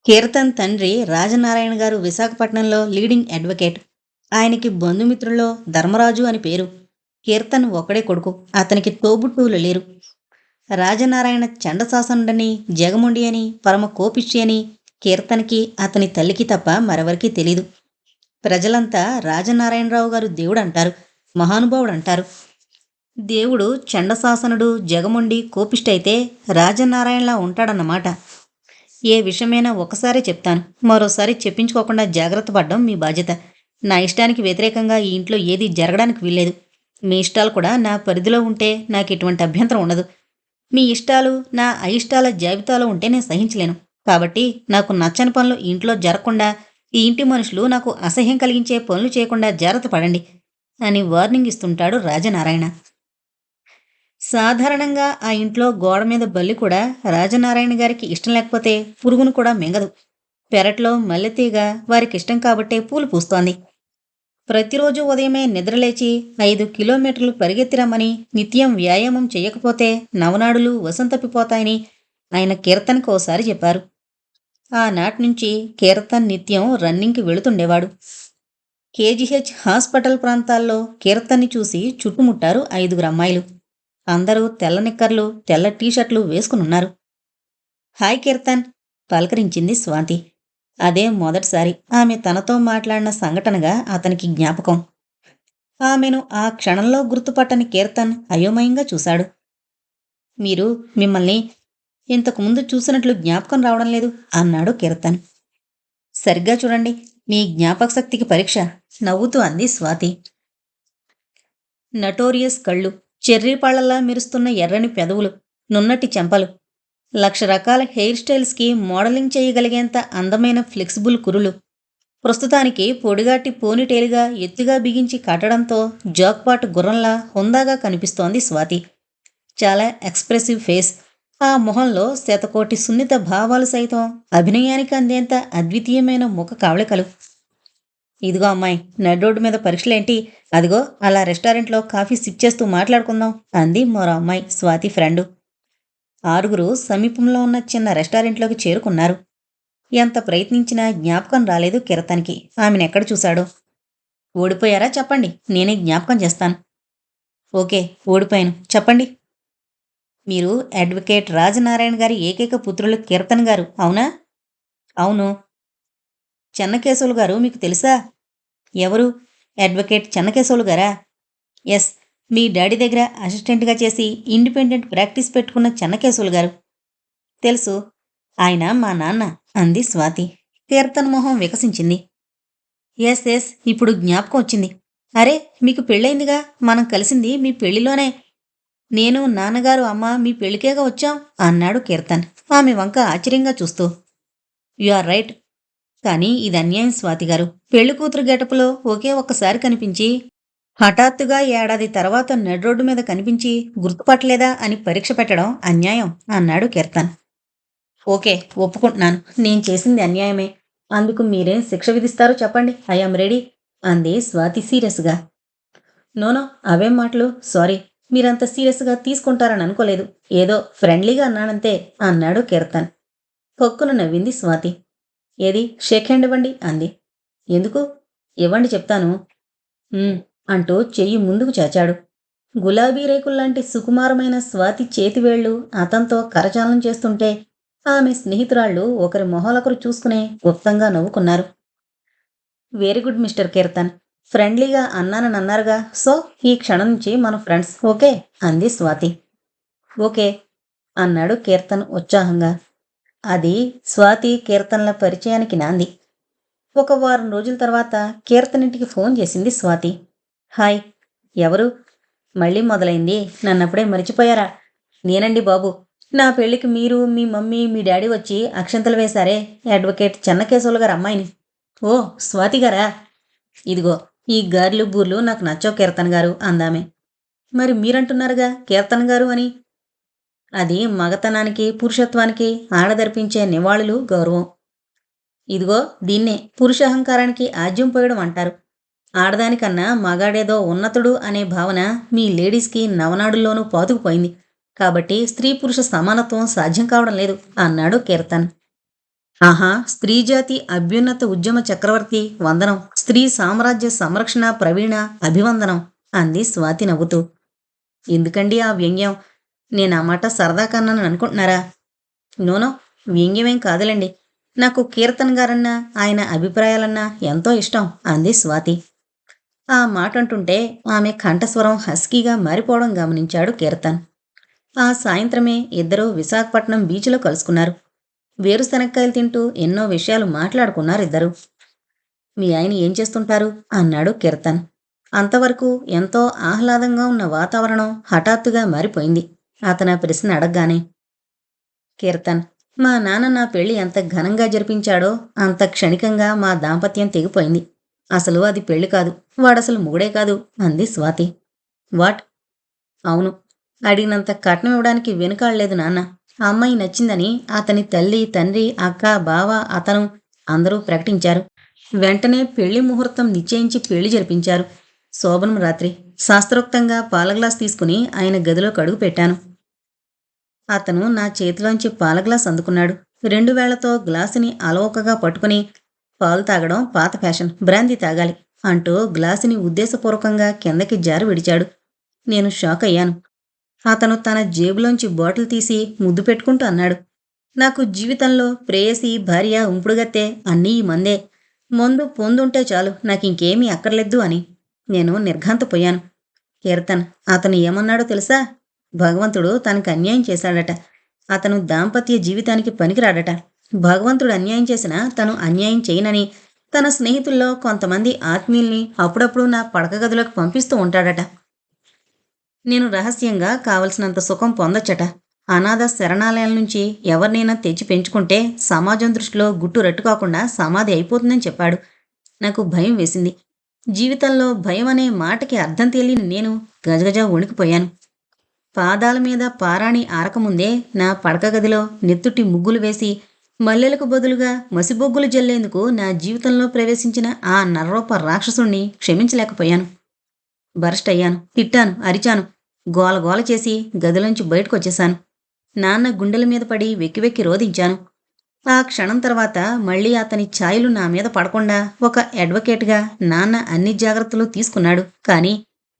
కీర్తన్ తండ్రి రాజనారాయణ గారు విశాఖపట్నంలో లీడింగ్ అడ్వకేట్. ఆయనకి బంధుమిత్రుల్లో ధర్మరాజు అని పేరు. కీర్తన్ ఒకడే కొడుకు. అతనికి తోబుట్టువులు లేరు. రాజనారాయణ చండశాసనుడని, జగముండి అని, పరమ కోపిష్టి అని కీర్తన్కి అతని తల్లికి తప్ప మరెవరికీ తెలీదు. ప్రజలంతా రాజనారాయణరావు గారు దేవుడంటారు, మహానుభావుడంటారు. దేవుడు చండశాసనుడు, జగముండి, కోపిష్టైతే రాజనారాయణలా ఉంటాడన్నమాట. ఏ విషయమైనా ఒకసారి చెప్తాను, మరోసారి చెప్పించుకోకుండా జాగ్రత్త పడ్డం మీ బాధ్యత. నా ఇష్టానికి వ్యతిరేకంగా ఈ ఇంట్లో ఏదీ జరగడానికి వీల్లేదు. మీ ఇష్టాలు కూడా నా పరిధిలో ఉంటే నాకు ఎటువంటి అభ్యంతరం ఉండదు. మీ ఇష్టాలు నా అయిష్టాల జాబితాలో ఉంటే నేను సహించలేను. కాబట్టి నాకు నచ్చని పనులు ఈ ఇంట్లో జరగకుండా, ఈ ఇంటి మనుషులు నాకు అసహ్యం కలిగించే పనులు చేయకుండా జాగ్రత్త పడండి అని వార్నింగ్ ఇస్తుంటాడు రాజనారాయణ. సాధారణంగా ఆ ఇంట్లో గోడ మీద బల్లి కూడా రాజనారాయణ గారికి ఇష్టం లేకపోతే పురుగును కూడా మింగదు. పెరట్లో మల్లెతీగ వారికి ఇష్టం కాబట్టే పూలు పూస్తోంది. ప్రతిరోజు ఉదయమే నిద్రలేచి 5 కిలోమీటర్లు పరిగెత్తిరమ్మని, నిత్యం వ్యాయామం చేయకపోతే నవనాడులు వసంతపిపోతాయని ఆయన కీర్తన్కి ఓసారి చెప్పారు. ఆనాటి నుంచి కీర్తన్ నిత్యం రన్నింగ్కి వెళుతుండేవాడు. కేజీహెచ్ హాస్పిటల్ ప్రాంతాల్లో కీర్తన్ని చూసి చుట్టుముట్టారు 5 అమ్మాయిలు. అందరూ తెల్ల నిక్కర్లు, తెల్ల టీషర్ట్లు వేసుకునున్నారు. హాయ్ కీర్తన్, పలకరించింది స్వాతి. అదే మొదటిసారి ఆమె తనతో మాట్లాడిన సంఘటనగా అతనికి జ్ఞాపకం. ఆమెను ఆ క్షణంలో గుర్తుపట్టని కీర్తన్ అయోమయంగా చూశాడు. మీరు మిమ్మల్ని ఇంతకుముందు చూసినట్లు జ్ఞాపకం రావడం లేదు అన్నాడు కీర్తన్. సరిగ్గా చూడండి, మీ జ్ఞాపక శక్తికి పరీక్ష, నవ్వుతూ అంది స్వాతి. నటోరియస్ కళ్ళు, చెర్రీ పళ్లలా మెరుస్తున్న ఎర్రని పెదవులు, నున్నటి చెంపలు, 1,00,000 రకాల హెయిర్ స్టైల్స్కి మోడలింగ్ చేయగలిగేంత అందమైన ఫ్లెక్సిబుల్ కురులు, ప్రస్తుతానికి పొడిగాటి పోనీటైల్గా ఎత్తుగా బిగించి కట్టడంతో జాక్పాట్ గుర్రంలా హుందాగా కనిపిస్తోంది స్వాతి. చాలా ఎక్స్ప్రెసివ్ ఫేస్. ఆ మొహంలో శతకోటి సున్నిత భావాలు సైతం అభినయానికి అందేంత అద్వితీయమైన ముఖ కవళికలు. ఇదిగో అమ్మాయి, నడ్రోడ్డు మీద పరీక్షలేంటి? అదిగో అలా రెస్టారెంట్లో కాఫీ సిప్ చేస్తూ మాట్లాడుకుందాం అంది మరో అమ్మాయి, స్వాతి ఫ్రెండు. 6 సమీపంలో ఉన్న చిన్న రెస్టారెంట్లోకి చేరుకున్నారు. ఎంత ప్రయత్నించినా జ్ఞాపకం రాలేదు కీర్తన్కి ఆమెనెక్కడ చూశాడో. ఓడిపోయారా చెప్పండి, నేనే జ్ఞాపకం చేస్తాను. ఓకే, ఓడిపోయాను, చెప్పండి. మీరు అడ్వకేట్ రాజనారాయణ గారి ఏకైక పుత్రులు కీర్తన్ గారు, అవునా? అవును. చెన్నకేశవులు గారు మీకు తెలుసా? ఎవరు? అడ్వకేట్ చెన్నకేశవులు గారా? ఎస్, మీ డాడీ దగ్గర అసిస్టెంట్గా చేసి ఇండిపెండెంట్ ప్రాక్టీస్ పెట్టుకున్న చెన్నకేశవులు గారు. తెలుసు, ఆయన మా నాన్న అంది స్వాతి. కీర్తన్ మొహం వికసించింది. ఎస్ ఎస్, ఇప్పుడు జ్ఞాపకం వచ్చింది. అరే, మీకు పెళ్ళైందిగా, మనం కలిసింది మీ పెళ్లిలోనే. నేను, నాన్నగారు, అమ్మ మీ పెళ్లికేగా వచ్చాం అన్నాడు కీర్తన్ ఆమె వంక ఆశ్చర్యంగా చూస్తూ. You are right. కానీ ఇది అన్యాయం స్వాతి గారు. పెళ్లి కూతురు గెటపులో ఒకే ఒక్కసారి కనిపించి హఠాత్తుగా ఏడాది తర్వాత నడ్రోడ్డు మీద కనిపించి గుర్తుపట్టలేదా అని పరీక్ష పెట్టడం అన్యాయం అన్నాడు కీర్తన్. ఓకే, ఒప్పుకుంటున్నాను, నేను చేసింది అన్యాయమే. అందుకు మీరేం శిక్ష విధిస్తారో చెప్పండి, ఐఆమ్ రెడీ అంది స్వాతి సీరియస్గా. నోనో, అవేం మాటలు, సారీ, మీరంత సీరియస్గా తీసుకుంటారని అనుకోలేదు. ఏదో ఫ్రెండ్లీగా అన్నానంతే అన్నాడు కీర్తన్. పొక్కున నవ్వింది స్వాతి. ఏది, షేక్ హ్యాండ్ ఇవ్వండి అంది. ఎందుకు? ఇవ్వండి చెప్తాను అంటూ చెయ్యి ముందుకు చాచాడు. గులాబీ రేకుల్లాంటి సుకుమారమైన స్వాతి చేతివేళ్లు అతనితో కరచాలనం చేస్తుంటే ఆమె స్నేహితురాళ్లు ఒకరి మొహాలొకరు చూసుకునే గుప్తంగా నవ్వుకున్నారు. వెరీ గుడ్ మిస్టర్ కీర్తన్, ఫ్రెండ్లీగా అన్నానన్నారుగా, సో ఈ క్షణం నుంచి మన ఫ్రెండ్స్, ఓకే అంది స్వాతి. ఓకే అన్నాడు కీర్తన్ ఉత్సాహంగా. అది స్వాతి కీర్తన్ల పరిచయానికి నాంది. 1 వారం రోజుల తర్వాత కీర్తన్ ఇంటికి ఫోన్ చేసింది స్వాతి. హాయ్. ఎవరు? మళ్ళీ మొదలైంది, నన్నప్పుడే మరిచిపోయారా? నేనండి బాబు. నా పెళ్లికి మీరు, మీ మమ్మీ, మీ డాడీ వచ్చి అక్షంతలు వేశారే, అడ్వకేట్ చెన్నకేశవులు గారు అమ్మాయిని. ఓ, స్వాతి గారా? ఇదిగో ఈ గార్లు బూర్లు నాకు నచ్చవు కీర్తన్ గారు అందామె. మరి మీరంటున్నారుగా కీర్తన్ గారు అని. అది మగతనానికి, పురుషత్వానికి ఆడదర్పించే నివాళులు, గౌరవం. ఇదిగో దీన్నే పురుషాహంకారానికి ఆజ్యం పోయడం అంటారు. ఆడదానికన్నా మగాడేదో ఉన్నతుడు అనే భావన మీ లేడీస్కి నవనాడుల్లోనూ పాతుకుపోయింది. కాబట్టి స్త్రీ పురుష సమానత్వం సాధ్యం కావడం లేదు అన్నాడు కీర్తన్. ఆహా! స్త్రీజాతి అభ్యున్నత ఉద్యమ చక్రవర్తి వందనం. స్త్రీ సామ్రాజ్య సంరక్షణ ప్రవీణ అభివందనం అంది స్వాతి నవ్వుతూ. ఎందుకండి ఆ వ్యంగ్యం? నేనా మాట సరదా కన్నానని అనుకుంటున్నారా? నోనో, వ్యంగ్యమేం కాదులెండి. నాకు కీర్తన్ గారన్నా, ఆయన అభిప్రాయాలన్నా ఎంతో ఇష్టం అంది స్వాతి. ఆ మాటంటుంటే ఆమె కంఠస్వరం హస్కీగా మారిపోవడం గమనించాడు కీర్తన్. ఆ సాయంత్రమే ఇద్దరూ విశాఖపట్నం బీచ్లో కలుసుకున్నారు. వేరుశనక్కాయలు తింటూ ఎన్నో విషయాలు మాట్లాడుకున్నారిద్దరూ. మీ ఆయన ఏం చేస్తుంటారు అన్నాడు కీర్తన్. అంతవరకు ఎంతో ఆహ్లాదంగా ఉన్న వాతావరణం హఠాత్తుగా మారిపోయింది అతనా ప్రశ్న అడగగానే. కీర్తన్, మా నాన్న నా పెళ్లి ఎంత ఘనంగా జరిపించాడో అంత క్షణికంగా మా దాంపత్యం తెగిపోయింది. అసలు అది పెళ్లి కాదు, వాడసలు మొగుడే కాదు అంది స్వాతి. వాట్? అవును, అడిగినంత కట్నం ఇవ్వడానికి వెనుకాడలేదు నాన్న. ఆ అమ్మాయి నచ్చిందని అతని తల్లి, తండ్రి, అక్క, బావ, అతను అందరూ ప్రకటించారు. వెంటనే పెళ్లి ముహూర్తం నిశ్చయించి పెళ్లి జరిపించారు. శోభనం రాత్రి శాస్త్రోక్తంగా పాల గ్లాస్ తీసుకుని ఆయన గదిలోకి అడుగు పెట్టాను. అతను నా చేతిలోంచి పాల గ్లాస్ అందుకున్నాడు. 2 వేళ్లతో గ్లాసుని అలవోకగా పట్టుకుని, పాలు తాగడం పాత ఫ్యాషన్, బ్రాందీ తాగాలి అంటూ గ్లాసుని ఉద్దేశపూర్వకంగా కిందకి జారి విడిచాడు. నేను షాక్ అయ్యాను. అతను తన జేబులోంచి బాటిల్ తీసి ముద్దు పెట్టుకుంటూ అన్నాడు, నాకు జీవితంలో ప్రేయసి, భార్య, ఉంపుడుగత్తె అన్నీ ఈ మందే. మందు పొందుంటే చాలు, నాకింకేమీ అక్కర్లేదు అని. నేను నిర్ఘాంతపోయాను. కీర్తన్, అతను ఏమన్నాడో తెలుసా? భగవంతుడు తనకు అన్యాయం చేశాడట. అతను దాంపత్య జీవితానికి పనికిరాడట. భగవంతుడు అన్యాయం చేసినా తను అన్యాయం చేయనని తన స్నేహితుల్లో కొంతమంది ఆత్మీయుల్ని అప్పుడప్పుడు నా పడక గదిలోకి పంపిస్తూ ఉంటాడట. నేను రహస్యంగా కావలసినంత సుఖం పొందొచ్చట. అనాథ శరణాలయాల నుంచి ఎవరినైనా తెచ్చి పెంచుకుంటే సమాజం దృష్టిలో గుట్టు రట్టుకాకుండా సమాధి అయిపోతుందని చెప్పాడు. నాకు భయం వేసింది. జీవితంలో భయం అనే మాటకి అర్థం తెలియని నేను గజగజ వణికిపోయాను. పాదాల మీద పారాణి ఆరకముందే నా పడక గదిలో నెత్తుటి ముగ్గులు వేసి మల్లెలకు బదులుగా మసిబొగ్గులు జల్లేందుకు నా జీవితంలో ప్రవేశించిన ఆ నర్రూప రాక్షసుణ్ణి క్షమించలేకపోయాను. బరస్ట్ అయ్యాను, తిట్టాను, అరిచాను, గోలగోల చేసి గదిలోంచి బయటకొచ్చేశాను. నాన్న గుండెల మీద పడి వెక్కి వెక్కి రోదించాను. ఆ క్షణం తర్వాత మళ్ళీ అతని ఛాయలు నా మీద పడకుండా ఒక అడ్వకేట్గా నాన్న అన్ని జాగ్రత్తలు తీసుకున్నాడు. కానీ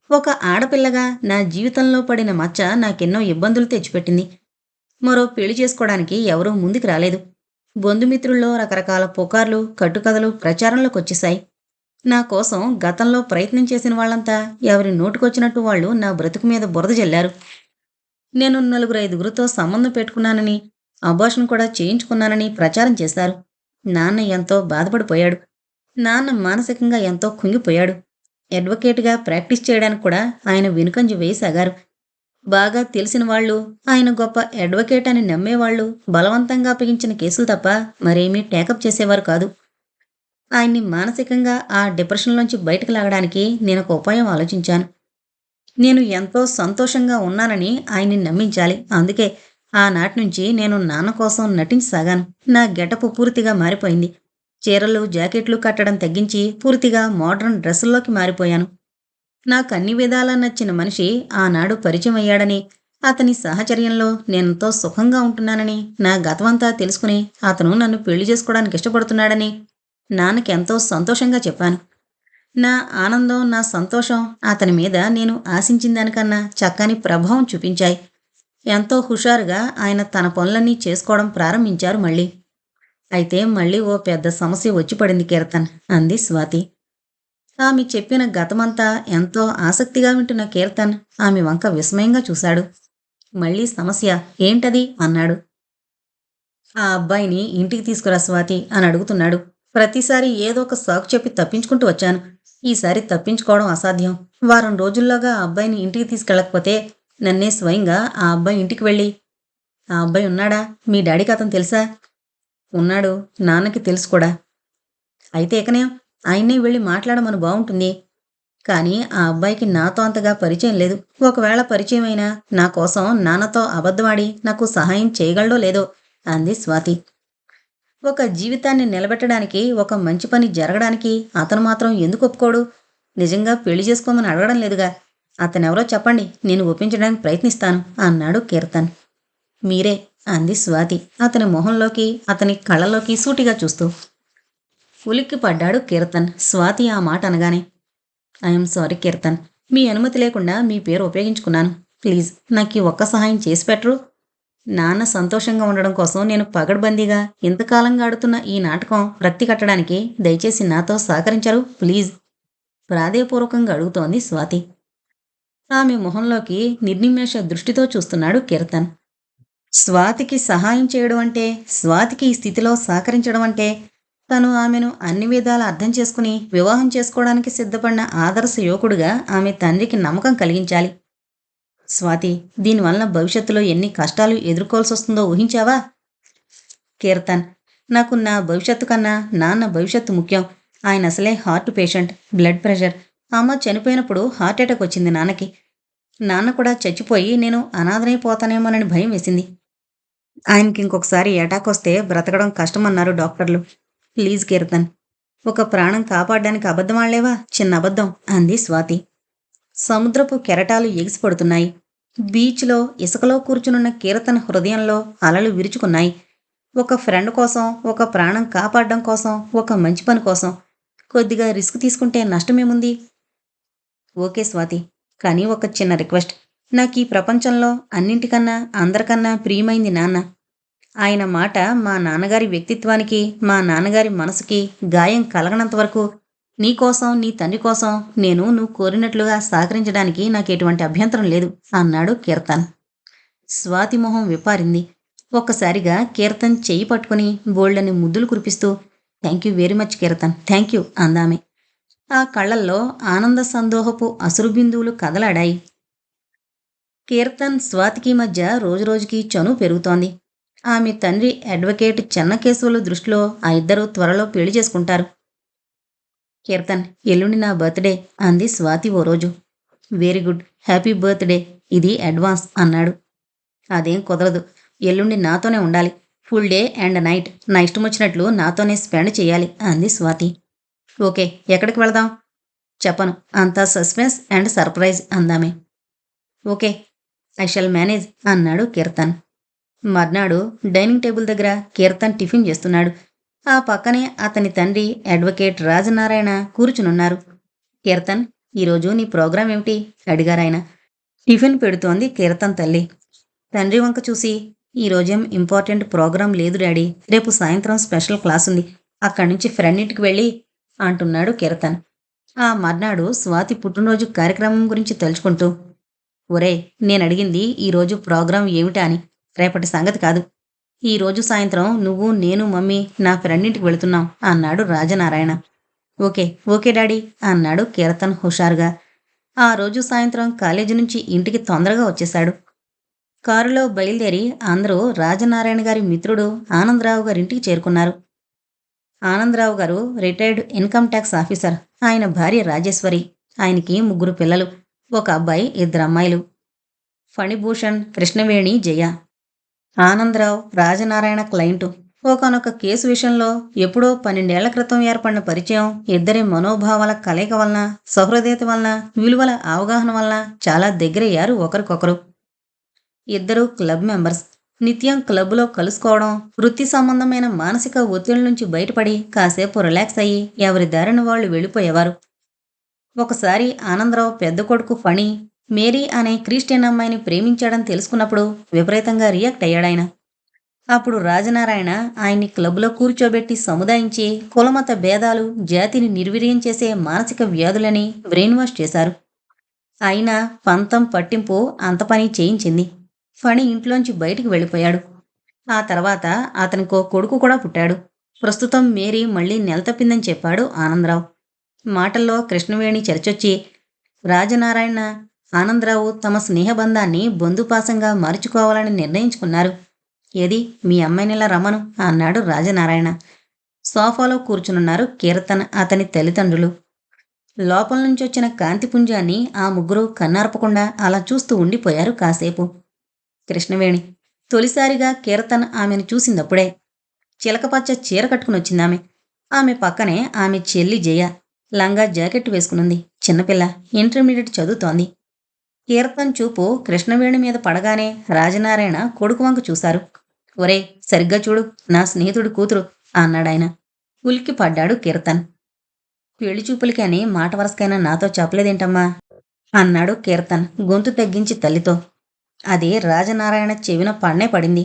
ఒక ఆడపిల్లగా నా జీవితంలో పడిన మచ్చ నాకెన్నో ఇబ్బందులు తెచ్చిపెట్టింది. మరో పెళ్లి చేసుకోవడానికి ఎవరూ ముందుకు రాలేదు. బంధుమిత్రుల్లో రకరకాల పుకార్లు, కట్టుకథలు ప్రచారంలోకొచ్చేశాయి. నా కోసం గతంలో ప్రయత్నం చేసిన వాళ్ళంతా ఎవరి నోటికొచ్చినట్టు వాళ్ళు నా బ్రతుకు మీద బురద జల్లారు. నేను 4-5గురితో సంబంధం పెట్టుకున్నానని, అబార్షన్ కూడా చేయించుకున్నానని ప్రచారం చేశారు. నాన్న ఎంతో బాధపడిపోయాడు. నాన్న మానసికంగా ఎంతో కుంగిపోయాడు. అడ్వకేట్గా ప్రాక్టీస్ చేయడానికి కూడా ఆయన వెనుకంజ వేయసాగారు. బాగా తెలిసిన వాళ్ళు, ఆయన గొప్ప అడ్వకేట్ అని నమ్మేవాళ్ళు బలవంతంగా అప్పగించిన కేసులు తప్ప మరేమీ టేకప్ చేసేవారు కాదు. ఆయన్ని మానసికంగా ఆ డిప్రెషన్లోంచి బయటకు లాగడానికి నేనొక ఉపాయం ఆలోచించాను. నేను ఎంతో సంతోషంగా ఉన్నానని ఆయన్ని నమ్మించాలి. అందుకే ఆనాటి నుంచి నేను నాన్న కోసం నటించసాగాను. నా గెటప్ పూర్తిగా మారిపోయింది. చీరలు, జాకెట్లు కట్టడం తగ్గించి పూర్తిగా మోడ్రన్ డ్రెస్సుల్లోకి మారిపోయాను. నాకన్ని విధాలా నచ్చిన మనిషి ఆనాడు పరిచయం అయ్యాడని, అతని సాహచర్యంలో నేనెంతో సుఖంగా ఉంటున్నానని, నా గతమంతా తెలుసుకుని అతను నన్ను పెళ్లి చేసుకోవడానికి ఇష్టపడుతున్నాడని నాన్నకెంతో సంతోషంగా చెప్పాను. నా ఆనందం, నా సంతోషం అతని మీద నేను ఆశించిన దానికన్నా చక్కని ప్రభావం చూపించాయి. ఎంతో హుషారుగా ఆయన తన పనులన్నీ చేసుకోవడం ప్రారంభించారు మళ్ళీ. అయితే మళ్ళీ ఓ పెద్ద సమస్య వచ్చి పడింది కీర్తన్ అంది స్వాతి. ఆమె చెప్పిన గతమంతా ఎంతో ఆసక్తిగా వింటున్న కీర్తన్ ఆమె వంక విస్మయంగా చూశాడు. మళ్ళీ సమస్య ఏంటది అన్నాడు. ఆ అబ్బాయిని ఇంటికి తీసుకురా స్వాతి అని అడుగుతున్నాడు. ప్రతిసారి ఏదో ఒక సాకు చెప్పి తప్పించుకుంటూ వచ్చాను. ఈసారి తప్పించుకోవడం అసాధ్యం. వారం రోజుల్లోగా ఆ అబ్బాయిని ఇంటికి తీసుకెళ్ళకపోతే నన్నే స్వయంగా ఆ అబ్బాయి ఇంటికి వెళ్ళి, ఆ అబ్బాయి ఉన్నాడా? మీ డాడీకి అతను తెలుసా? ఉన్నాడు, నాన్నకి తెలుసు కూడా. అయితే ఇకనే ఆయన్నే వెళ్ళి మాట్లాడమని బాగుంటుంది. కానీ ఆ అబ్బాయికి నాతో అంతగా పరిచయం లేదు. ఒకవేళ పరిచయం అయినా నా కోసం నాన్నతో అబద్ధమాడి నాకు సహాయం చేయగలడో లేదో అంది స్వాతి. ఒక జీవితాన్ని నిలబెట్టడానికి, ఒక మంచి పని జరగడానికి అతను మాత్రం ఎందుకు ఒప్పుకోడు? నిజంగా పెళ్లి చేసుకోమని అడగడం లేదుగా. అతనెవరో చెప్పండి, నేను ఒప్పించడానికి ప్రయత్నిస్తాను అన్నాడు కీర్తన్. మీరే అంది స్వాతి అతని మొహంలోకి అతని కళ్ళలోకి సూటిగా చూస్తూ. ఉలిక్కి పడ్డాడు కీర్తన్ స్వాతి ఆ మాట అనగానే. ఐఎమ్ సారీ కీర్తన్, మీ అనుమతి లేకుండా మీ పేరు ఉపయోగించుకున్నాను. ప్లీజ్ నాకు ఈ ఒక్క సహాయం చేసి పెట్టరు? నాన్న సంతోషంగా ఉండడం కోసం నేను పగడ్బందీగా ఇంతకాలంగా ఆడుతున్న ఈ నాటకం రక్తి కట్టడానికి దయచేసి నాతో సహకరించరు ప్లీజ్? ప్రాధేయపూర్వకంగా అడుగుతోంది స్వాతి. ఆమె మొహంలోకి నిర్నిమేష దృష్టితో చూస్తున్నాడు కీర్తన్. స్వాతికి సహాయం చేయడం అంటే, స్వాతికి ఈ స్థితిలో సహకరించడం అంటే, తను ఆమెను అన్ని విధాలా అర్థం చేసుకుని వివాహం చేసుకోవడానికి సిద్ధపడిన ఆదర్శ యువకుడుగా ఆమె తండ్రికి నమ్మకం కలిగించాలి. స్వాతి, దీనివల్ల భవిష్యత్తులో ఎన్ని కష్టాలు ఎదుర్కోవాల్సి వస్తుందో ఊహించావా? కీర్తన్, నాకు నా భవిష్యత్తు కన్నా నాన్న భవిష్యత్తు ముఖ్యం. ఆయన అసలే హార్ట్ పేషెంట్, బ్లడ్ ప్రెషర్. అమ్మ చనిపోయినప్పుడు హార్ట్అటాక్ వచ్చింది నాన్నకి. నాన్న కూడా చచ్చిపోయి నేను అనాథనైపోతానేమోనని భయం వేసింది. ఆయనకి ఇంకొకసారి అటాక్ వస్తే బ్రతకడం కష్టమన్నారు డాక్టర్లు. ప్లీజ్ కీర్తన్, ఒక ప్రాణం కాపాడడానికి అబద్ధమాడలేవా? చిన్న అబద్ధం అంది స్వాతి. సముద్రపు కెరటాలు ఎగిసిపడుతున్నాయి. బీచ్లో ఇసుకలో కూర్చునున్న కీర్తన్ హృదయంలో అలలు విరుచుకున్నాయి. ఒక ఫ్రెండ్ కోసం, ఒక ప్రాణం కాపాడడం కోసం, ఒక మంచి పని కోసం కొద్దిగా రిస్క్ తీసుకుంటే నష్టమేముంది? ఓకే స్వాతి, కానీ ఒక చిన్న రిక్వెస్ట్. నాకు ఈ ప్రపంచంలో అన్నింటికన్నా అందరికన్నా ప్రియమైంది నాన్న. ఆయన మాట మా నాన్నగారి వ్యక్తిత్వానికి, మా నాన్నగారి మనసుకి గాయం కలగనంత వరకు నీకోసం, నీ తండ్రి కోసం నేను నువ్వు కోరినట్లుగా సహకరించడానికి నాకు ఎటువంటి అభ్యంతరం లేదు అన్నాడు కీర్తన్. స్వాతి మొహం విప్పారింది. ఒక్కసారిగా కీర్తన్ చెయ్యి పట్టుకుని బోల్డని ముద్దులు కురిపిస్తూ thank you very much Keerthan, thank you అందామె. ఆ కళ్ళల్లో ఆనంద సందోహపు అసురుబిందువులు కదలాడాయి. కీర్తన్ స్వాతికి మధ్య రోజురోజుకి చనువు పెరుగుతోంది. ఆమె తండ్రి అడ్వకేట్ చెన్నకేశవులు దృష్టిలో ఆ ఇద్దరూ త్వరలో పెళ్లి చేసుకుంటారు. కీర్తన్, ఎల్లుండి నా బర్త్డే అంది స్వాతి ఓ రోజు. వెరీ గుడ్, హ్యాపీ బర్త్డే, ఇది అడ్వాన్స్ అన్నాడు. అదేం కుదరదు, ఎల్లుండి నాతోనే ఉండాలి. ఫుల్ డే అండ్ నైట్ నా ఇష్టం వచ్చినట్లు నాతోనే స్పెండ్ చేయాలి అంది స్వాతి. ఓకే, ఎక్కడికి వెళదాం? చెప్పను, అంతా సస్పెన్స్ అండ్ సర్ప్రైజ్ అందామే. ఓకే, ఐ షల్ మేనేజ్ అన్నాడు కీర్తన్. మర్నాడు డైనింగ్ టేబుల్ దగ్గర కీర్తన్ టిఫిన్ చేస్తున్నాడు. ఆ పక్కనే అతని తండ్రి అడ్వకేట్ రాజనారాయణ కూర్చునున్నారు. కీర్తన్, ఈరోజు నీ ప్రోగ్రాం ఏమిటి అడిగారాయన. టిఫిన్ పెడుతోంది కీర్తన్ తల్లి. తండ్రి వంక చూసి, ఈరోజేం ఇంపార్టెంట్ ప్రోగ్రాం లేదు డాడీ, రేపు సాయంత్రం స్పెషల్ క్లాస్ ఉంది, అక్కడి నుంచి ఫ్రెండ్ ఇంటికి వెళ్ళి అంటున్నాడు కీర్తన్. ఆ మర్నాడు స్వాతి పుట్టినరోజు కార్యక్రమం గురించి తలుచుకుంటూ, ఒరే, నేనడిగింది ఈరోజు ప్రోగ్రాం ఏమిటా అని, రేపటి సంగతి కాదు. ఈరోజు సాయంత్రం నువ్వు, నేను, మమ్మీ నా ఫ్రెండింటికి వెళుతున్నాం అన్నాడు రాజనారాయణ. ఓకే ఓకే డాడీ అన్నాడు కీర్తన్ హుషారుగా. ఆ రోజు సాయంత్రం కాలేజీ నుంచి ఇంటికి తొందరగా వచ్చేశాడు. కారులో బయలుదేరి అందరూ రాజనారాయణ గారి మిత్రుడు ఆనందరావు గారింటికి చేరుకున్నారు. ఆనందరావు గారు రిటైర్డ్ ఇన్కమ్ ట్యాక్స్ ఆఫీసర్. ఆయన భార్య రాజేశ్వరి. ఆయనకి 3 పిల్లలు, ఒక అబ్బాయి, 2 అమ్మాయిలు. ఫణిభూషణ్, కృష్ణవేణి, జయ. ఆనందరావు రాజనారాయణ క్లయింటు. ఒకానొక కేసు విషయంలో ఎప్పుడో 12 ఏళ్ల క్రితం ఏర్పడిన పరిచయం, ఇద్దరి మనోభావాల కలయిక వలన, సహృదయత వలన, విలువల అవగాహన వలన చాలా దగ్గరయ్యారు ఒకరికొకరు. ఇద్దరూ క్లబ్ మెంబర్స్. నిత్యం క్లబ్లో కలుసుకోవడం, వృత్తి సంబంధమైన మానసిక ఒత్తిడి నుంచి బయటపడి కాసేపు రిలాక్స్ అయ్యి ఎవరి దారిన వాళ్ళు వెళ్ళిపోయేవారు. ఒకసారి ఆనందరావు పెద్ద కొడుకు ఫణి మేరీ అనే క్రిస్టియన్ అమ్మాయిని ప్రేమించాడని తెలుసుకున్నప్పుడు విపరీతంగా రియాక్ట్ అయ్యాడాయన. అప్పుడు రాజనారాయణ ఆయన్ని క్లబ్లో కూర్చోబెట్టి సముదాయించి కులమత భేదాలు, జాతిని నిర్వీర్యం చేసే మానసిక వ్యాధులని బ్రెయిన్ వాష్ చేశారు. అయినా పంతం పట్టింపు అంత పని చేయించింది. ఫణి ఇంట్లోంచి బయటికి వెళ్ళిపోయాడు. ఆ తర్వాత అతనికో కొడుకు కూడా పుట్టాడు. ప్రస్తుతం మేరీ మళ్లీ నెలతప్పిందని చెప్పాడు ఆనందరావు. మాటల్లో కృష్ణవేణి చర్చొచ్చి రాజనారాయణ, ఆనందరావు తమ స్నేహబంధాన్ని బంధుపాసంగా మార్చుకోవాలని నిర్ణయించుకున్నారు. ఏది, మీ అమ్మాయినిలా రమ్మను అన్నాడు రాజనారాయణ. సోఫాలో కూర్చునున్నారు కీర్తన్, అతని తల్లిదండ్రులు. లోపల నుంచొచ్చిన కాంతిపుంజాన్ని ఆ ముగ్గురు కన్నార్పకుండా అలా చూస్తూ ఉండిపోయారు కాసేపు. కృష్ణవేణి తొలిసారిగా కీర్తన్ ఆమెను చూసిందప్పుడే. చిలకపచ్చ చీర కట్టుకునొచ్చిందామె. ఆమె పక్కనే ఆమె చెల్లి జయ. లంగా జాకెట్ వేసుకునుంది. చిన్నపిల్ల, ఇంటర్మీడియట్ చదువుతోంది. కీర్తన్ చూపు కృష్ణవేణి మీద పడగానే రాజనారాయణ కొడుకు వంక చూశారు. ఒరే, సరిగ్గా చూడు, నా స్నేహితుడి కూతురు అన్నాడాయన. ఉలిక్కి పడ్డాడు కీర్తన్. పెళ్లి చూపులకి అని మాట వరసకైనా నాతో చెప్పలేదేంటమ్మా అన్నాడు కీర్తన్ గొంతు తగ్గించి తల్లితో. అది రాజనారాయణ చెవిన పడనే పడింది.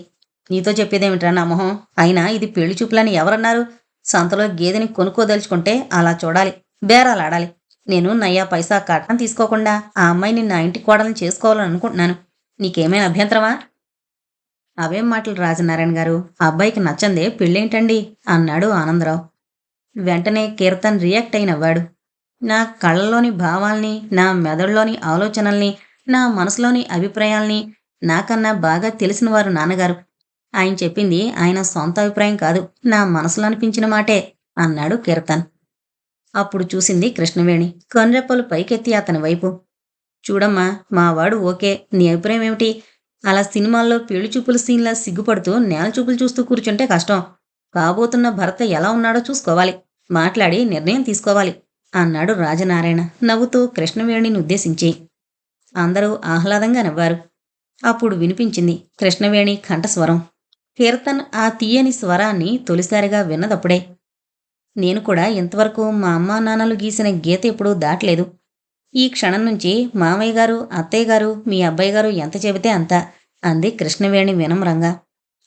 నీతో చెప్పేదేమిట్రా నా మొహం? అయినా ఇది పెళ్లి చూపులని ఎవరన్నారు? సంతలో గేదెని కొనుక్కోదలుచుకుంటే అలా చూడాలి, బేరాలాడాలి. నేను నయ్యా పైసా కట్నం తీసుకోకుండా ఆ అమ్మాయిని నా ఇంటి కోడల్ని చేసుకోవాలని అనుకుంటున్నాను. నీకేమైనా అభ్యంతరమా? అవేం మాటలు రాజనారాయణ గారు, ఆ అబ్బాయికి నచ్చందే పెళ్ళేంటండి అన్నాడు ఆనందరావు. వెంటనే కీర్తన్ రియాక్ట్ అయి నవ్వాడు. నా కళ్ళలోని భావాల్ని, నా మెదడులోని ఆలోచనల్ని, నా మనసులోని అభిప్రాయాల్ని నాకన్నా బాగా తెలిసినవారు నాన్నగారు. ఆయన చెప్పింది ఆయన సొంత అభిప్రాయం కాదు, నా మనసులో అనిపించిన మాటే అన్నాడు కీర్తన్. అప్పుడు చూసింది కృష్ణవేణి కనురెప్పలు పైకెత్తి అతని వైపు. చూడమ్మా, మావాడు ఓకే, నీ అభిప్రాయం ఏమిటి? అలా సినిమాల్లో పెళ్లి చూపుల సీన్లా సిగ్గుపడుతూ నేల చూపులు చూస్తూ కూర్చుంటే కష్టం. కాబోతున్న భర్త ఎలా ఉన్నాడో చూసుకోవాలి, మాట్లాడి నిర్ణయం తీసుకోవాలి అన్నాడు రాజనారాయణ నవ్వుతూ కృష్ణవేణిని ఉద్దేశించి. అందరూ ఆహ్లాదంగా నవ్వారు. అప్పుడు వినిపించింది కృష్ణవేణి కంఠస్వరం. కీర్తన్ ఆ తీయని స్వరాన్ని తొలిసారిగా విన్నదప్పుడే. నేను కూడా ఇంతవరకు మా అమ్మా నాన్నలు గీసిన గీత ఎప్పుడూ దాటలేదు. ఈ క్షణం నుంచి మామయ్య గారు, అత్తయ్య గారు, మీ అబ్బాయి గారు ఎంత చెబితే అంత అంది కృష్ణవేణి వినమ్రంగా.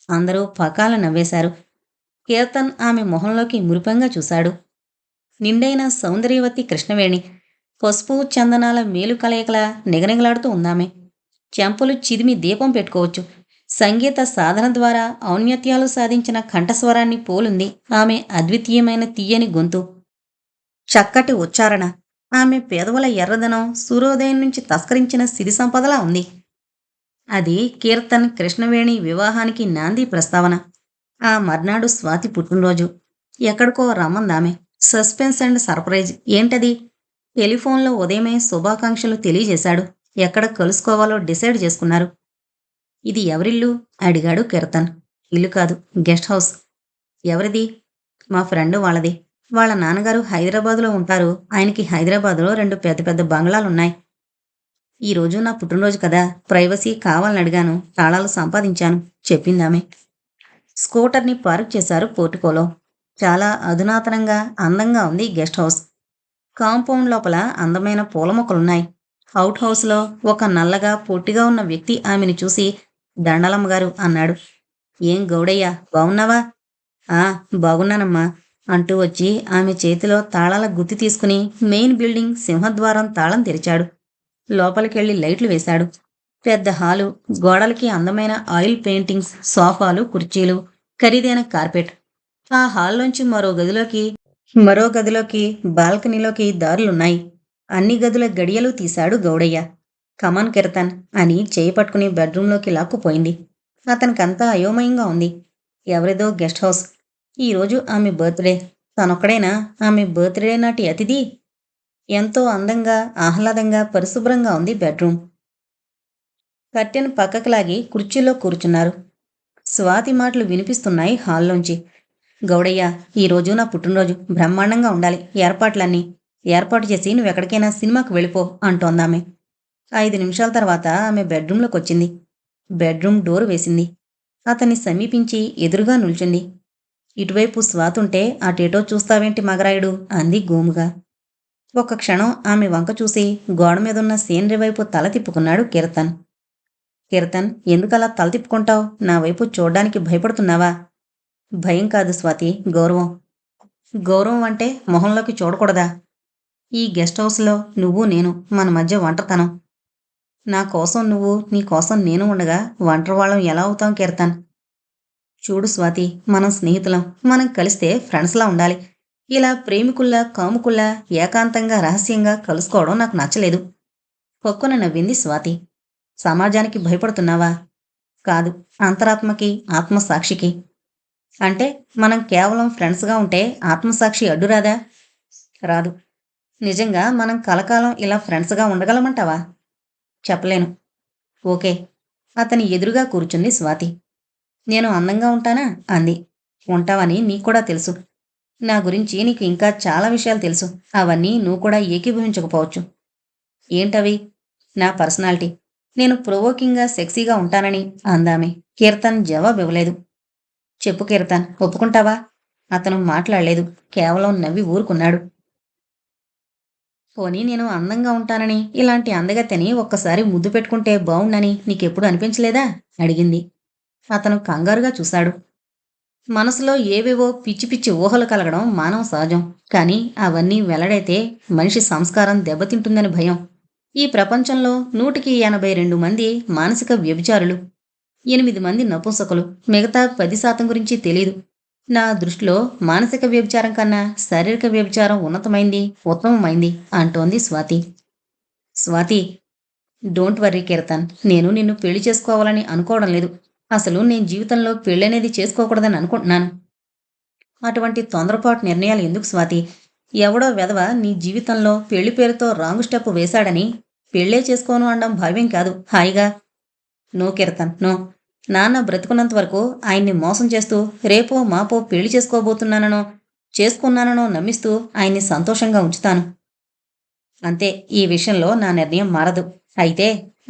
అందరూ పకాల నవ్వేశారు. కీర్తన్ ఆమె మొహంలోకి మురిపంగా చూశాడు. నిండైన సౌందర్యవతి కృష్ణవేణి. పసుపు చందనాల మేలు కలయికలా నిగనిగలాడుతూ ఉందామె. చెంపలు చిదిమి దీపం పెట్టుకోవచ్చు. సంగీత సాధన ద్వారా ఔన్నత్యాలు సాధించిన కంఠస్వరాన్ని పోలుంది ఆమె అద్వితీయమైన తీయని గొంతు. చక్కటి ఉచ్చారణ. ఆమె పెదవుల ఎర్రదనం సూర్యోదయం నుంచి తస్కరించిన సిరి సంపదలా ఉంది. అది కీర్తన్ కృష్ణవేణి వివాహానికి నాంది ప్రస్తావన. ఆ మర్నాడు స్వాతి పుట్టినరోజు. ఎక్కడికో రమ్మందామె. Suspense and surprise. ఏంటది? టెలిఫోన్లో ఉదయమే శుభాకాంక్షలు తెలియజేశాడు. ఎక్కడ కలుసుకోవాలో డిసైడ్ చేసుకున్నారు. ఇది ఎవరిల్లు అడిగాడు కీర్తన్. ఇల్లు కాదు, గెస్ట్ హౌస్. ఎవరిది? మా ఫ్రెండ్ వాళ్ళది. వాళ్ళ నాన్నగారు హైదరాబాదులో ఉంటారు. ఆయనకి హైదరాబాదులో 2 పెద్ద పెద్ద బంగ్లాలున్నాయి. ఈరోజు నా పుట్టినరోజు కదా, ప్రైవసీ కావాలని అడిగాను, తాళాలు సంపాదించాను చెప్పిందామె. స్కూటర్ని పార్క్ చేశారు పోర్టికోలో. చాలా అధునాతనంగా అందంగా ఉంది గెస్ట్ హౌస్. కాంపౌండ్ లోపల అందమైన పూల మొక్కలున్నాయి. అవుట్ హౌస్లో ఒక నల్లగా పొట్టిగా ఉన్న వ్యక్తి ఆమెను చూసి దండలమ్మగారు అన్నాడు. ఏం గౌడయ్య, బాగున్నావా? ఆ, బాగున్నానమ్మా అంటూ వచ్చి ఆమె చేతిలో తాళాల గుత్తి తీసుకుని మెయిన్ బిల్డింగ్ సింహద్వారం తాళం తెరిచాడు. లోపలికెళ్ళి లైట్లు వేశాడు. పెద్ద హాలు, గోడలకి అందమైన ఆయిల్ పెయింటింగ్స్, సోఫాలు, కుర్చీలు, ఖరీదైన కార్పెట్. ఆ హాల్లోంచి మరో గదిలోకి బాల్కనీలోకి దారులున్నాయి. అన్ని గదుల గడియలు తీశాడు గౌడయ్య. కమాన్ కీర్తన్ అని చేయి పట్టుకుని బెడ్రూంలోకి లాక్కుపోయింది. అతనికంతా అయోమయంగా ఉంది. ఎవరిదో గెస్ట్ హౌస్. ఈరోజు ఆమె బర్త్డే. తనొక్కడేనా ఆమె బర్త్డే నాటి అతిథి? ఎంతో అందంగా, ఆహ్లాదంగా, పరిశుభ్రంగా ఉంది బెడ్రూమ్. కర్టెన్ పక్కకు లాగి కుర్చీలో కూర్చున్నారు. స్వాతి మాటలు వినిపిస్తున్నాయి హాల్లోంచి. గౌడయ్య, ఈరోజు నా పుట్టినరోజు, బ్రహ్మాండంగా ఉండాలి ఏర్పాట్లన్నీ. ఏర్పాటు చేసి నువ్వెక్కడికైనా సినిమాకు వెళ్ళిపో అంటోందామె. 5 నిమిషాల తర్వాత ఆమె బెడ్రూంలోకొచ్చింది. బెడ్రూమ్ డోర్ వేసింది. అతన్ని సమీపించి ఎదురుగా నిల్చుంది. ఇటువైపు స్వాతుంటే అటేటో చూస్తావేంటి మగరాయుడు అంది గోముగా. ఒక్క క్షణం ఆమె వంక చూసి గోడ మీదున్న సీనరీ వైపు తల తిప్పుకున్నాడు కీర్తన్. కీర్తన్, ఎందుకలా తల తిప్పుకుంటావు? నా వైపు చూడ్డానికి భయపడుతున్నావా? భయం కాదు స్వాతి, గౌరవం. గౌరవం అంటే మొహంలోకి చూడకూడదా? ఈ గెస్ట్ హౌస్లో నువ్వు నేను, మన మధ్య ఒంటరితనం. నా కోసం నువ్వు, నీ కోసం నేను ఉండగా ఒంటరివాళ్ళం ఎలా అవుతాం కీర్తన్? చూడు స్వాతి, మనం స్నేహితులం. మనం కలిస్తే ఫ్రెండ్స్లా ఉండాలి. ఇలా ప్రేమికుల్లా, కాముకుల్లా ఏకాంతంగా రహస్యంగా కలుసుకోవడం నాకు నచ్చలేదు. పొక్కున నవ్వింది స్వాతి. సమాజానికి భయపడుతున్నావా? కాదు, అంతరాత్మకి, ఆత్మసాక్షికి. అంటే మనం కేవలం ఫ్రెండ్స్గా ఉంటే ఆత్మసాక్షి అడ్డురాదా? రాదు. నిజంగా మనం కలకాలం ఇలా ఫ్రెండ్స్గా ఉండగలమంటావా? చెప్పలేను. ఓకే. అతని ఎదురుగా కూర్చుంది స్వాతి. నేను అందంగా ఉంటానా అంది. ఉంటావని నీకు కూడా తెలుసు. నా గురించి నీకు ఇంకా చాలా విషయాలు తెలుసు. అవన్నీ నువ్వు కూడా ఏకీభవించకపోవచ్చు. ఏంటవి? నా పర్సనాలిటీ. నేను ప్రొవోకింగ్గా, సెక్సీగా ఉంటానని అందామె. కీర్తన్ జవాబు ఇవ్వలేదు. చెప్పు కీర్తన్, ఒప్పుకుంటావా? అతను మాట్లాడలేదు. కేవలం నవ్వి ఊరుకున్నాడు. పోనీ నేను అందంగా ఉంటానని, ఇలాంటి అందగత్తెని ఒక్కసారి ముద్దు పెట్టుకుంటే బావుండని నీకెప్పుడు అనిపించలేదా? అడిగింది. అతను కంగారుగా చూశాడు. మనసులో ఏవేవో పిచ్చి పిచ్చి ఊహలు కలగడం మానవ సహజం. కానీ అవన్నీ వెల్లడైతే మనిషి సంస్కారం దెబ్బతింటుందని భయం. ఈ ప్రపంచంలో 182 మంది మానసిక వ్యభిచారులు, 8 మంది నపుంసకులు, మిగతా 10% గురించి తెలీదు. నా దృష్టిలో మానసిక వ్యభిచారం కన్నా శారీరక వ్యభిచారం ఉన్నతమైంది, ఉత్తమమైంది అంటోంది స్వాతి. Swathi, don't worry Keerthan. నేను నిన్ను పెళ్లి చేసుకోవాలని అనుకోవడం లేదు. అసలు నేను జీవితంలో పెళ్ళనేది చేసుకోకూడదని అనుకుంటున్నాను. అటువంటి తొందరపాటు నిర్ణయాలు ఎందుకు స్వాతి? ఎవడో వెధవ నీ జీవితంలో పెళ్లి పేరుతో రాంగు స్టెప్ వేశాడని పెళ్ళే చేసుకోను అనడం భావ్యం కాదు. హాయిగా నో కీర్తన్, నో. నాన్న బ్రతుకున్నంత వరకు ఆయన్ని మోసం చేస్తూ రేపో మాపో పెళ్లి చేసుకోబోతున్నాననో చేసుకున్నాననో నమ్మిస్తూ ఆయన్ని సంతోషంగా ఉంచుతాను. అంతే. ఈ విషయంలో నా నిర్ణయం మారదు. అయితే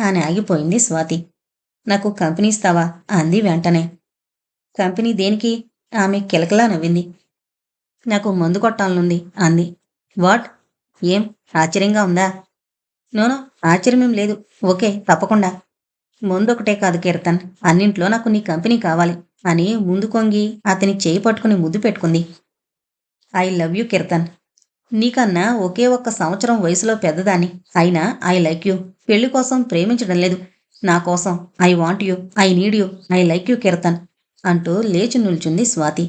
అని ఆగిపోయింది స్వాతి. నాకు కంపెనీ ఇస్తావా? అంది వెంటనే. కంపెనీ దేనికి? ఆమె కిలకిలా నవ్వింది. నాకు మందు కొట్టాలనుంది అంది. వాట్? ఏం ఆశ్చర్యంగా ఉందా? నోనో, ఆశ్చర్యమేం లేదు. ఓకే, తప్పకుండా. మందొకటే కాదు కీర్తన్, అన్నింట్లో నాకు నీ కంపెనీ కావాలి అని ముందు కొంగి అతని చేయి పట్టుకుని ముద్దు పెట్టుకుంది. I love you kirtan. నీకన్నా ఒకే ఒక్క సంవత్సరం వయసులో పెద్దదాన్ని. అయినా ఐ లైక్ యూ. పెళ్లి కోసం ప్రేమించడం లేదు, నా కోసం. I want you, I need you, I like you kirtan అంటూ లేచి నిల్చుంది స్వాతి.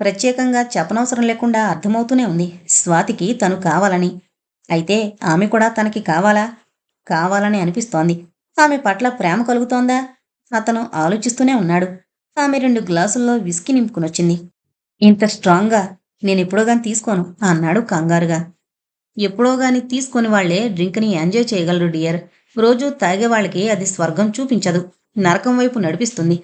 ప్రత్యేకంగా చెప్పనవసరం లేకుండా అర్థమవుతూనే ఉంది స్వాతికి తను కావాలని. అయితే ఆమె కూడా తనకి కావాలా? కావాలని అనిపిస్తోంది. ఆమె పట్ల ప్రేమ కలుగుతోందా? అతను ఆలోచిస్తూనే ఉన్నాడు. ఆమె 2 గ్లాసుల్లో విస్కీ నింపుకునొచ్చింది. ఇంత స్ట్రాంగ్గా నేనెప్పుడోగాని తీసుకోను అన్నాడు కంగారుగా. ఎప్పుడోగాని తీసుకొని వాళ్లే డ్రింక్ని ఎంజాయ్ చేయగలరు డియర్. రోజూ తాగేవాళ్ళకి అది స్వర్గం చూపించదు, నరకం వైపు నడిపిస్తుంది.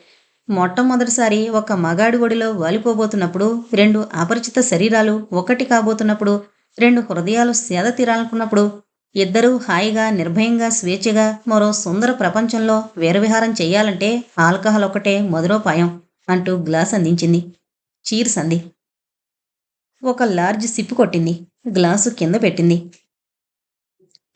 మొట్టమొదటిసారి ఒక మగాడి ఒడిలో వాలిపోబోతున్నప్పుడు, 2 అపరిచిత శరీరాలు ఒక్కటి కాబోతున్నప్పుడు, 2 హృదయాలు సేద తీరాలనుకున్నప్పుడు, ఇద్దరూ హాయిగా నిర్భయంగా స్వేచ్ఛగా మరో సుందర ప్రపంచంలో వీరవిహారం చెయ్యాలంటే ఆల్కహాల్ ఒక్కటే మధురోపాయం అంటూ గ్లాస్ అందించింది. చీర్స్ అంది. ఒక లార్జ్ సిప్పు కొట్టింది. గ్లాసు కింద పెట్టింది.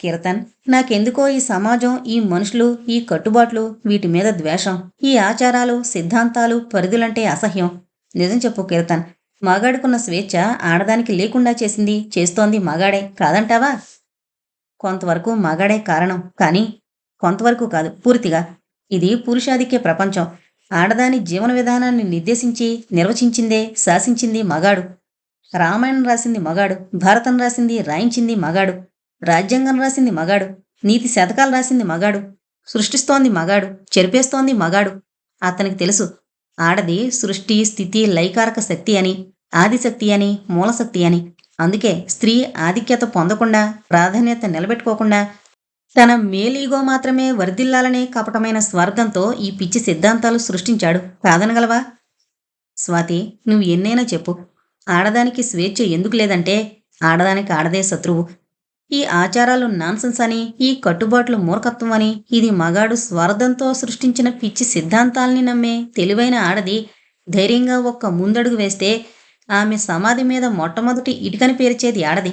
కీర్తన్, నాకెందుకో ఈ సమాజం, ఈ మనుషులు, ఈ కట్టుబాట్లు, వీటి మీద ద్వేషం. ఈ ఆచారాలు, సిద్ధాంతాలు, పరిధులంటే అసహ్యం. నిజం చెప్పు కీర్తన్, మగాడికున్న స్వేచ్ఛ ఆడదానికి లేకుండా చేస్తోంది మగాడే కాదంటావా? కొంతవరకు మగాడే కారణం. కానీ కొంతవరకు కాదు, పూర్తిగా. ఇది పురుషాధిక్య ప్రపంచం. ఆడదాని జీవన విధానాన్ని నిర్దేశించి నిర్వచించిందే, శాసించింది మగాడు. రామాయణం రాసింది మగాడు, భారతం రాయించింది మగాడు, రాజ్యాంగం రాసింది మగాడు, నీతి శతకాలు రాసింది మగాడు, సృష్టిస్తోంది మగాడు, చెరిపేస్తోంది మగాడు. అతనికి తెలుసు, ఆడది సృష్టి స్థితి లైకారక శక్తి అని, ఆదిశక్తి అని, మూలశక్తి అని. అందుకే స్త్రీ ఆధిక్యత పొందకుండా, ప్రాధాన్యత నిలబెట్టుకోకుండా, తన మేలీగో మాత్రమే వర్ధిల్లాలనే కపటమైన స్వార్థంతో ఈ పిచ్చి సిద్ధాంతాలు సృష్టించాడు. కాదనగలవా? స్వాతి, నువ్వు ఎన్నైనా చెప్పు, ఆడదానికి స్వేచ్ఛ ఎందుకు లేదంటే ఆడదానికి ఆడదే శత్రువు. ఈ ఆచారాలు నాన్సెన్స్ అని, ఈ కట్టుబాట్లు మూర్ఖత్వం అని, ఇది మగాడు స్వార్థంతో సృష్టించిన పిచ్చి సిద్ధాంతాల్ని నమ్మే తెలివైన ఆడది ధైర్యంగా ఒక్క ముందడుగు వేస్తే ఆమె సమాధి మీద మొట్టమొదటి ఇటుకని పేర్చేది ఆడది.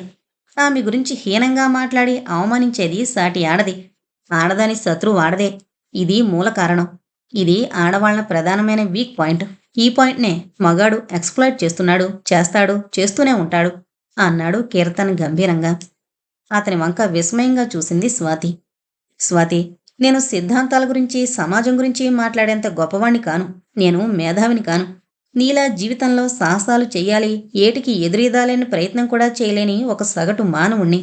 ఆమె గురించి హీనంగా మాట్లాడి అవమానించేది సాటి ఆడది. ఆడదాని శత్రువు ఆడదే. ఇది మూల కారణం. ఇది ఆడవాళ్ల ప్రధానమైన వీక్ పాయింట్. ఈ పాయింట్నే మగాడు ఎక్స్‌ప్లాయిట్ చేస్తున్నాడు, చేస్తాడు, చేస్తూనే ఉంటాడు అన్నాడు కీర్తన్ గంభీరంగా. అతని వంక విస్మయంగా చూసింది స్వాతి. స్వాతి, నేను సిద్ధాంతాల గురించి, సమాజం గురించి మాట్లాడేంత గొప్పవాణ్ణి కాను. నేను మేధావిని కాను. నీలా జీవితంలో సాహసాలు చెయ్యాలి, ఏటికి ఎదురీదాలేని ప్రయత్నం కూడా చేయలేని ఒక సగటు మానవుణ్ణి.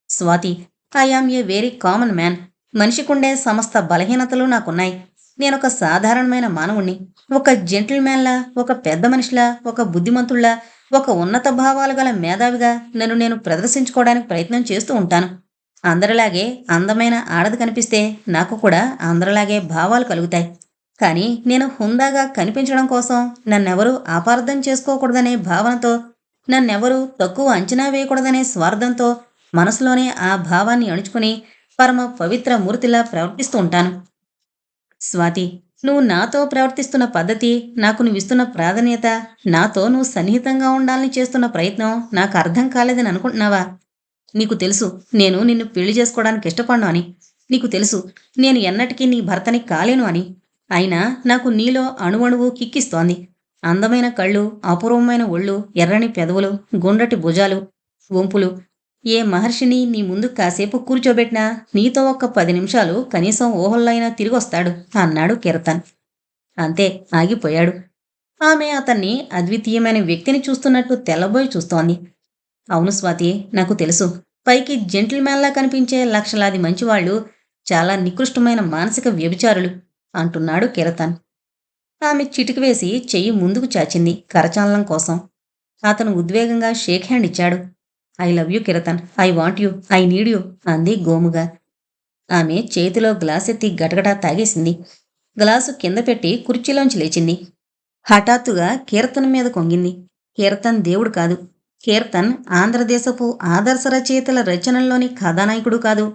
Swathi, I am a very common man. మనిషికుండే సమస్త బలహీనతలు నాకున్నాయి. నేనొక సాధారణమైన మానవుణ్ణి. ఒక జెంటిల్‌మ్యాన్‌లా, ఒక పెద్ద మనిషిలా, ఒక బుద్ధిమంతుళ్లా, ఒక ఉన్నత భావాలు గల మేధావిగా నన్ను నేను ప్రదర్శించుకోవడానికి ప్రయత్నం చేస్తూ ఉంటాను. అందరిలాగే అందమైన ఆడది కనిపిస్తే నాకు కూడా అందరిలాగే భావాలు కలుగుతాయి. కానీ నేను హుందాగా కనిపించడం కోసం, నన్నెవరూ అపార్థం చేసుకోకూడదనే భావనతో, నన్నెవరూ తక్కువ అంచనా వేయకూడదనే స్వార్థంతో మనసులోనే ఆ భావాన్ని అణుచుకుని పరమ పవిత్ర మూర్తిలా ప్రవర్తిస్తూ ఉంటాను. స్వాతి, నువ్వు నాతో ప్రవర్తిస్తున్న పద్ధతి, నాకు నువ్విస్తున్న ప్రాధాన్యత, నాతో నువ్వు సన్నిహితంగా ఉండాలని చేస్తున్న ప్రయత్నం నాకు అర్థం కాలేదని అనుకుంటున్నావా? నీకు తెలుసు నేను నిన్ను పెళ్లి చేసుకోవడానికి ఇష్టపడను అని. నీకు తెలుసు నేను ఎన్నటికీ నీ భర్తని కాలేను అని. అయినా నాకు నీలో అణువణువు కిక్కిస్తోంది. అందమైన కళ్ళు, అపూర్వమైన ఒళ్ళు, ఎర్రని పెదవులు, గుండ్రటి భుజాలు, వంపులు. ఏ మహర్షిని నీ ముందు కాసేపు కూర్చోబెట్టినా నీతో ఒక్క 10 నిమిషాలు కనీసం ఊహల్లో అయినా తిరిగొస్తాడు అన్నాడు కీర్తన్. అంతే, ఆగిపోయాడు. ఆమె అతన్ని అద్వితీయమైన వ్యక్తిని చూస్తున్నట్టు తెల్లబోయి చూస్తోంది. అవును స్వాతి, నాకు తెలుసు. పైకి జెంటిల్‌మ్యాన్‌లా కనిపించే లక్షలాది మంచివాళ్ళు చాలా నికృష్టమైన మానసిక వ్యభిచారులు అంటున్నాడు కీరతన్. ఆమె చిటికి వేసి చెయ్యి ముందుకు చాచింది కరచాలనం కోసం. అతను ఉద్వేగంగా షేక్ హ్యాండ్ ఇచ్చాడు. I love you Keerthan, I want you, I need you అంది గోముగా. ఆమె చేతిలో గ్లాసెత్తి గటగటా తాగేసింది. గ్లాసు కింద పెట్టి కుర్చీలోంచి లేచింది. హఠాత్తుగా కీర్తన్ మీద కొంగింది. కీర్తన్ దేవుడు కాదు. కీర్తన్ ఆంధ్రదేశపు ఆదర్శ రచయితల రచనల్లోని కథానాయకుడు కాదు.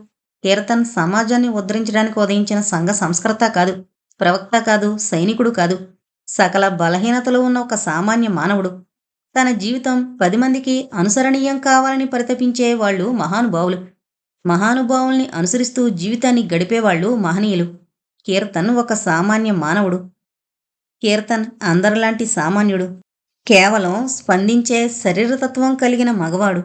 కీర్తన్ సమాజాన్ని ఉద్ధరించడానికి ఉదయించిన సంఘ సంస్కర్త కాదు. ప్రవక్త కాదు, సైనికుడు కాదు. సకల బలహీనతలు ఉన్న ఒక సామాన్య మానవుడు. తన జీవితం 10 మందికి అనుసరణీయం కావాలని పరితపించే వాళ్ళు మహానుభావులు. మహానుభావుల్ని అనుసరిస్తూ జీవితాన్ని గడిపేవాళ్లు మహనీయులు. కీర్తన్ ఒక సామాన్య మానవుడు. కీర్తన్ అందరిలాంటి సామాన్యుడు. కేవలం స్పందించే శరీరతత్వం కలిగిన మగవాడు.